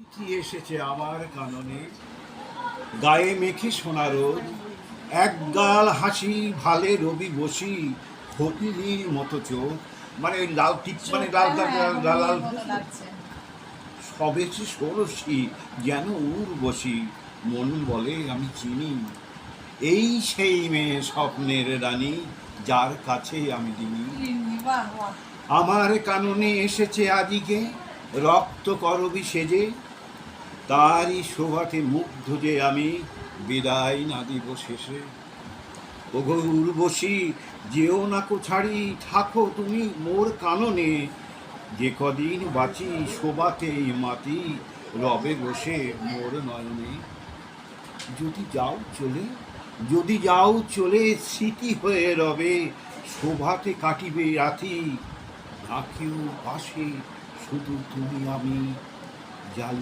চিঠি এসেছে আমার কাননে, গায়ে মেখে সোনা রোদ, একগাল হাসি ভালে রবি বসি, হতিলির মতো চোখ, মানে লাল টিপ, মানে লাল লাল লাল লাল সবেছে ষোড়শী, যেন উর্বশী, মন বলে আমি চিনি, এই সেই মেয়ে স্বপ্নের রানী, যার কাছে আমি দিনি। আমার কাননে এসেছে আদিকে, রক্ত করবি সেজে, তারই শোভাতে মুগ্ধ যে আমি, বিদায় না দিব শেষে। ওগো উর্বশী, যেও না কো ছাড়ি, থাকো তুমি মোর কাননে, যে কদিন বাঁচি শোভাতে মাতি, রবে বসে মোর নয়নে। যদি যাও চলে, যদি যাও চলে, স্মৃতি হয়ে রবে, শোভাতে কাটিবে রাতি, না কেউ পাশে, শুধু তুমি আমি, জালি